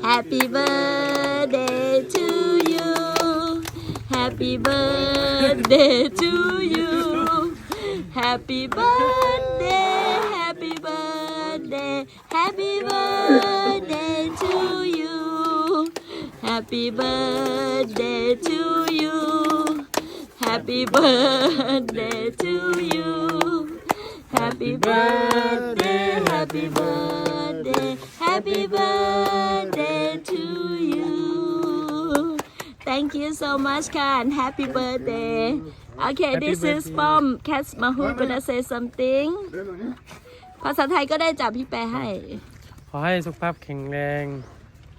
Happy birthday to you Happy birthday to you Happy birthday Happy birthday Happy birthday to you Happy birthday to you Happy birthday to you Happy birthday Happy birthday Happy birthday to you Thank you so much ค่ะ Happy birthday Okay this is from Cat Mahu gonna say something ภาษาไทยก็ได้จับพี่แปลให้ ขอให้สุขภาพแข็งแรง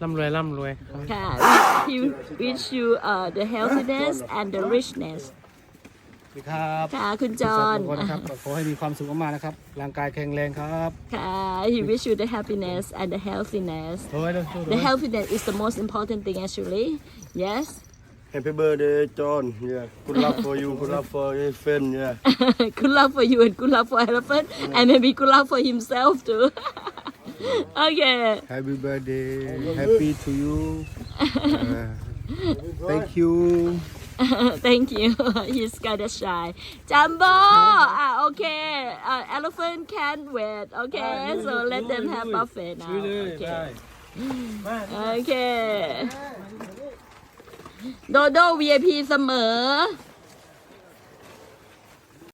ร่ำรวยร่ำรวย ค่ะ He wish you the healthiness and the richness ครับ ค่ะคุณจอห์น ทุกคนนะครับขอให้มีความสุขมากๆนะครับร่างกายแข็งแรงครับ ค่ะ He wish you the happiness and the healthiness โอ้ย The healthiness is the most important thing actually Yes Happy birthday, John. Yeah. Good luck for you. Good luck for your friend. Yeah. Good luck for you and good luck for elephant and maybe good luck for himself too Okay Happy birthday. Happy to you. Thank you. Thank you He's kinda shy Jumbo okay elephant can't wait Okay so let them have buffet now Okay Okay โดโด VIP เสมอ